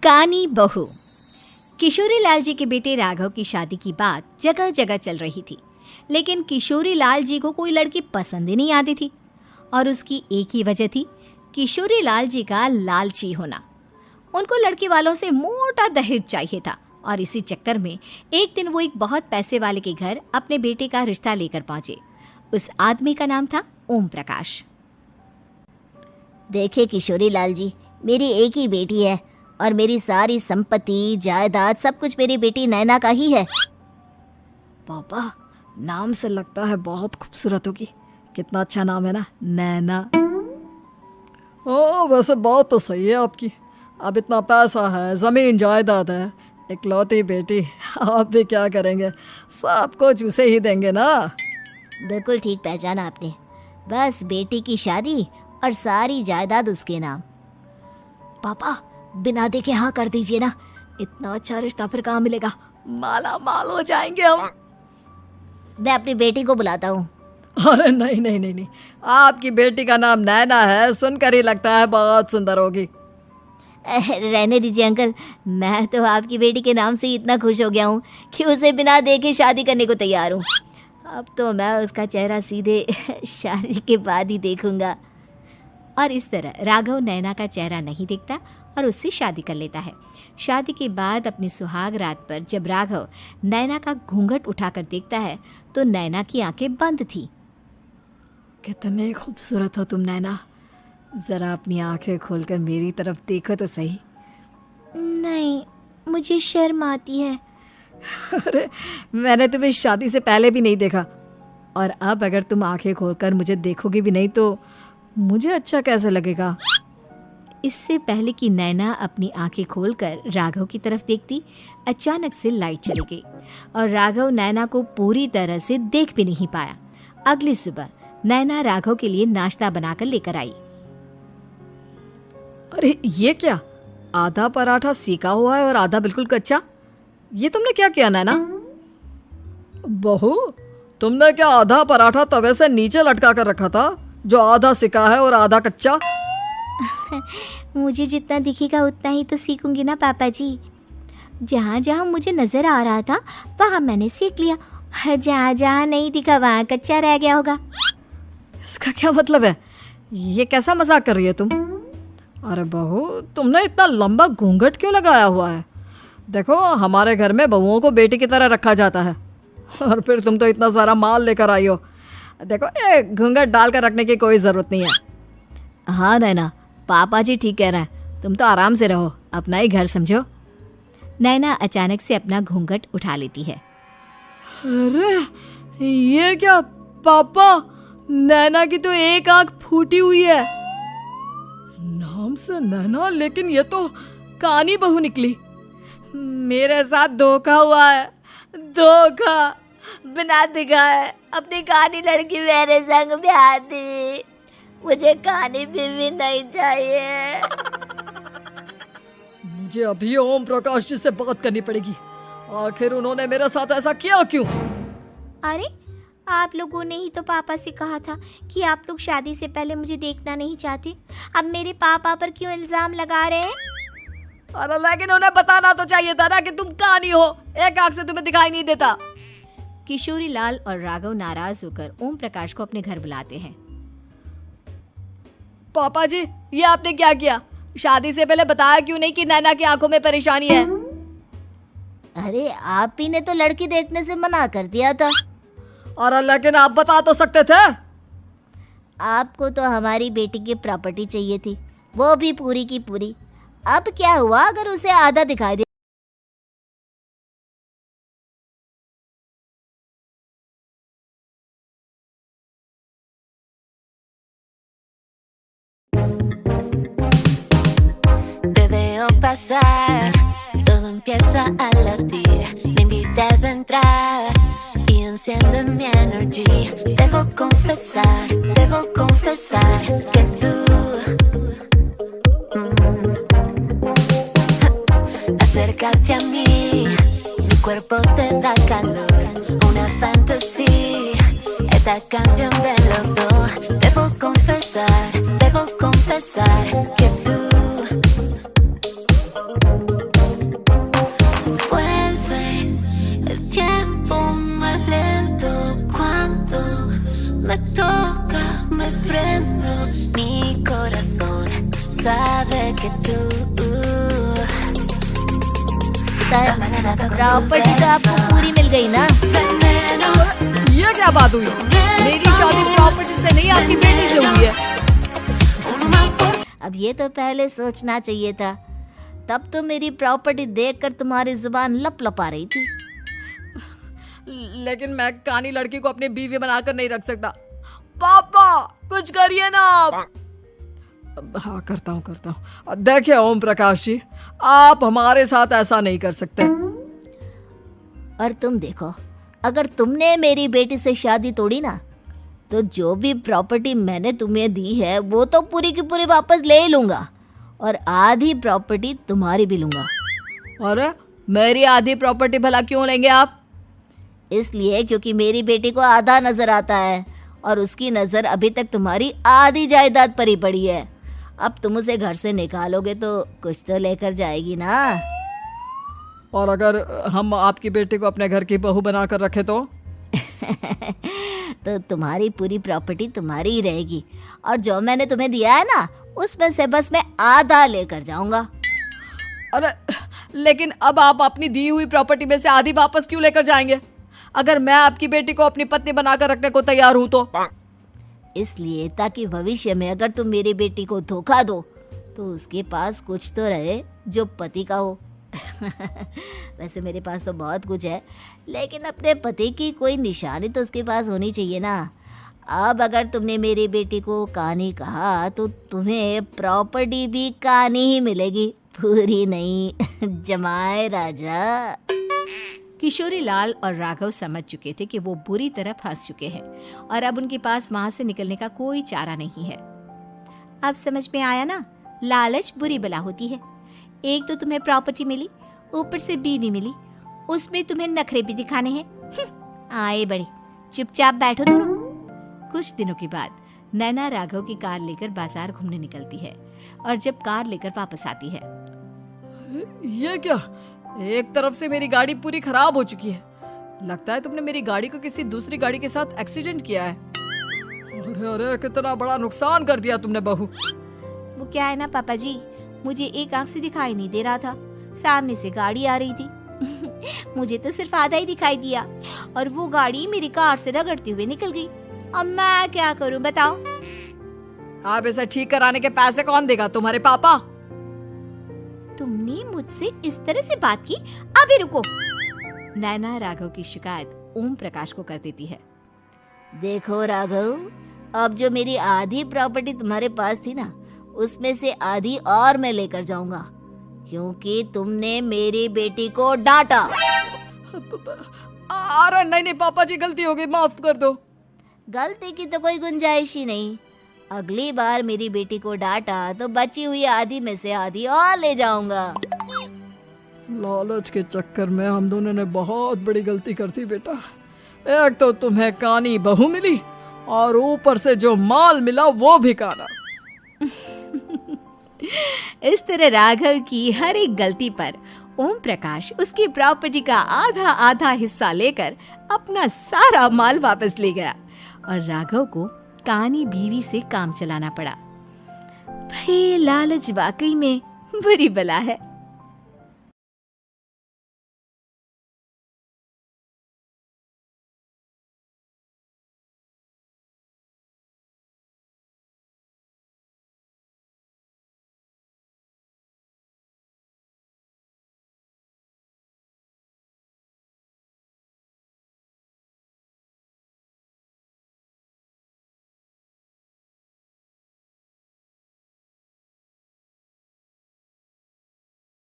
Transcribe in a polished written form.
कानी बहू। किशोरी लाल जी के बेटे राघव की शादी की बात जगह जगह चल रही थी, लेकिन किशोरी लाल जी को कोई लड़की पसंद ही नहीं आती थी। और उसकी एक ही वजह थी, किशोरी लाल जी का लालची होना। उनको लड़की वालों से मोटा दहेज चाहिए था और इसी चक्कर में एक दिन वो एक बहुत पैसे वाले के घर अपने बेटे का रिश्ता लेकर पहुंचे। उस आदमी का नाम था ओम प्रकाश। देखिए किशोरी लाल जी, मेरी एक ही बेटी है और मेरी सारी संपत्ति जायदाद सब कुछ मेरी बेटी नैना का ही है। पापा, नाम से लगता है बहुत खूबसूरत होगी। कितना अच्छा नाम है ना, नैना। हाँ, वैसे बात तो सही है आपकी। अब इतना पैसा है, ज़मीन जायदाद है, इकलौती बेटी, आप भी क्या करेंगे? सब कुछ उसे ही देंगे ना। बिल्कुल ठीक पहचाना आपने। बस बेटी की शादी और सारी जायदाद उसके नाम। पापा, बिना देखे हाँ कर दीजिए ना। इतना अच्छा रिश्ता फिर कहाँ मिलेगा? माला माल हो जाएंगे हम। मैं अपनी बेटी को बुलाता हूँ। अरे नहीं नहीं नहीं नहीं, आपकी बेटी का नाम नैना है, सुनकर ही लगता है बहुत सुंदर होगी। रहने दीजिए अंकल, मैं तो आपकी बेटी के नाम से ही इतना खुश हो गया हूँ कि उसे बिना देखे शादी करने को तैयार हूँ। अब तो मैं उसका चेहरा सीधे शादी के बाद ही देखूंगा। और इस तरह राघव नैना का चेहरा नहीं देखता और उससे शादी कर लेता है। शादी के बाद अपनी सुहाग रात पर जब राघव नैना का घूंघट उठाकर देखता है तो नैना की आंखें बंद थी। कितनी खूबसूरत हो तुम नैना, ज़रा अपनी आंखें खोलकर मेरी तरफ देखो तो सही। नहीं, मुझे शर्म आती है। अरे, मैंने तुम्हें शादी से पहले भी नहीं देखा, और अब अगर तुम आंखें खोलकर मुझे देखोगी भी नहीं तो मुझे अच्छा कैसे लगेगा? इससे पहले कि नैना अपनी आंखें खोलकर राघव की तरफ देखती, अचानक से लाइट चली गई और राघव नैना को पूरी तरह से देख भी नहीं पाया। अगली सुबह नैना राघव के लिए नाश्ता बनाकर लेकर आई। अरे ये क्या, आधा पराठा सेका हुआ है और आधा बिल्कुल कच्चा। ये तुमने क्या किया नैना? बहू, तुमने क्या आधा पराठा तवे से नीचे लटका कर रखा था, जो आधा सेका है और आधा कच्चा? मुझे जितना दिखेगा उतना ही तो सीखूंगी ना पापा जी। जहाँ जहाँ मुझे नजर आ रहा था वहाँ मैंने सीख लिया, जहाँ जहाँ नहीं दिखा वहाँ कच्चा रह गया होगा। इसका क्या मतलब है? ये कैसा मजाक कर रही है तुम? अरे बहू, तुमने इतना लंबा घूंघट क्यों लगाया हुआ है? देखो, हमारे घर में बहुओं को बेटी की तरह रखा जाता है, और फिर तुम तो इतना सारा माल लेकर आई हो। देखो, ये घूंघट डाल कर रखने की कोई ज़रूरत नहीं है। हाँ नैना, पापा जी ठीक कह रहे हैं, तुम तो आराम से रहो, अपना ही घर समझो। नैना अचानक से अपना घूंघट उठा लेती है। अरे ये क्या पापा, नैना की तो एक आंख फूटी हुई है। नाम से नैना, लेकिन ये तो कानी बहू निकली। मेरे साथ धोखा हुआ है, धोखा। बिना दिखाए अपनी कानी लड़की मेरे संग ब्याह दी। मुझे कानी बीवी नहीं चाहिए। मुझे अभी ओम प्रकाश जी से बात करनी पड़ेगी। आखिर उन्होंने मेरे साथ ऐसा किया क्यों? अरे, आप लोगों ने ही तो पापा से कहा था कि आप लोग शादी से पहले मुझे देखना नहीं चाहते। अब मेरे पापा पर क्यों इल्जाम लगा रहे हैं? अरे लेकिन उन्हें बताना तो चाहिए था ना कि तुम कानी हो, एक आंख से तुम्हें दिखाई नहीं देता। किशोरी लाल और राघव नाराज होकर ओम प्रकाश को अपने घर बुलाते हैं। पापा जी, ये आपने क्या किया? शादी से पहले बताया क्यों नहीं कि नैना की आंखों में परेशानी है? अरे, आप ही ने तो लड़की देखने से मना कर दिया था। और लेकिन आप बता तो सकते थे। आपको तो हमारी बेटी की प्रॉपर्टी चाहिए थी, वो भी पूरी की पूरी। अब क्या हुआ अगर उसे आधा दिखाई दे? Te veo pasar, todo empieza a latir. Me invitas a entrar y enciendes mi energy. Debo confesar que tú acércate a mí, mi cuerpo te da calor, una fantasía, esta canción de los dos. Debo confesar que tú prendo, mi corazón sabe que tú property तो आपको पूरी मिल गई ना? veneno. ये क्या बात हुई? मेरी शादी प्रॉपर्टी से नहीं, आपकी बेटी से हुई है। Una por अब ये तो पहले सोचना चाहिए था। तब तो मेरी प्रॉपर्टी देखकर तुम्हारी जुबान लप आ रही थी। लेकिन मैं कानी लड़की को अपनी बीवी बनाकर नहीं रख सकता। पापा कुछ करिए ना आप। हाँ करता हूँ। देखिए ओम प्रकाश जी, आप हमारे साथ ऐसा नहीं कर सकते। और तुम देखो, अगर तुमने मेरी बेटी से शादी तोड़ी ना, तो जो भी प्रॉपर्टी मैंने तुम्हें दी है वो तो पूरी की पूरी वापस ले ही लूंगा, और आधी प्रॉपर्टी तुम्हारी भी लूंगा। अरे मेरी आधी प्रॉपर्टी भला क्यों लेंगे आप? इसलिए क्योंकि मेरी बेटी को आधा नजर आता है और उसकी नजर अभी तक तुम्हारी आधी जायदाद पर ही पड़ी है। अब तुम उसे घर से निकालोगे तो कुछ तो लेकर जाएगी ना। और अगर हम आपकी बेटी को अपने घर की बहू बनाकर रखे तो? तो तुम्हारी पूरी प्रॉपर्टी तुम्हारी ही रहेगी, और जो मैंने तुम्हें दिया है ना, उसमें से बस मैं आधा लेकर जाऊंगा। अरे लेकिन अब आप अपनी दी हुई प्रॉपर्टी में से आधी वापस क्यों लेकर जाएंगे? अगर मैं आपकी बेटी को अपनी पत्नी बनाकर रखने को तैयार हूं तो? इसलिए ताकि भविष्य में अगर तुम मेरी बेटी को धोखा दो तो उसके पास कुछ तो रहे जो पति का हो। वैसे मेरे पास तो बहुत कुछ है, लेकिन अपने पति की कोई निशानी तो उसके पास होनी चाहिए ना। अब अगर तुमने मेरी बेटी को कानी कहा तो तुम्हें प्रॉपर्टी भी कानी ही मिलेगी, पूरी नहीं। जमाए राजा। किशोरी लाल और राघव समझ चुके थे कि वो बुरी तरह फंस चुके हैं और अब उनके पास वहां से निकलने का कोई चारा नहीं है। अब समझ में आया ना, लालच बुरी बला होती है। एक तो तुम्हें प्रॉपर्टी मिली, ऊपर से बीवी मिली, उसमें तुम्हें नखरे भी दिखाने हैं। आए बड़े, चुपचाप बैठो दोनों। कुछ दिनों के बाद नैना राघव की कार लेकर बाजार घूमने निकलती है और जब कार लेकर वापस आती है, ये क्या? एक तरफ से मेरी गाड़ी पूरी खराब हो चुकी है। लगता है तुमने मेरी गाड़ी को किसी दूसरी गाड़ी के साथ एक्सीडेंट किया है। अरे कितना बड़ा नुकसान कर दिया तुमने बहू। वो क्या है ना पापा जी, मुझे एक आंख से दिखाई नहीं दे रहा था, सामने से गाड़ी आ रही थी। मुझे तो सिर्फ आधा ही दिखाई दिया और वो गाड़ी मेरी कार से रगड़ते हुए निकल गई। अब मैं क्या करूं बताओ? आप इसे ठीक कराने के पैसे कौन देगा? तुम्हारे पापा। तुमने मुझसे इस तरह से बात की? अभी रुको। नैना राघव की शिकायत ओम प्रकाश को कर देती है। देखो राघव, अब जो मेरी आधी प्रॉपर्टी तुम्हारे पास थी ना, उसमें से आधी और मैं लेकर जाऊंगा, क्योंकि तुमने मेरी बेटी को डांटा। अरे नहीं पापा जी, गलती हो गई, माफ कर दो। गलती की तो कोई गुंजाइश ही नहीं। अगली बार मेरी बेटी को डांटा तो बची हुई आधी में से आधी और ले जाऊंगा। लालच के चक्कर में हम दोनों ने बहुत बड़ी गलती कर दी बेटा। एक तो तुम्हें कानी बहू मिली और ऊपर से जो माल मिला वो भी काना। इस तरह राघव की हर एक गलती पर ओम प्रकाश उसकी प्रॉपर्टी का आधा आधा हिस्सा लेकर अपना सारा माल वापस ले गया और राघव को कानी बीवी से काम चलाना पड़ा। भाई लालच वाकई में बुरी बला है।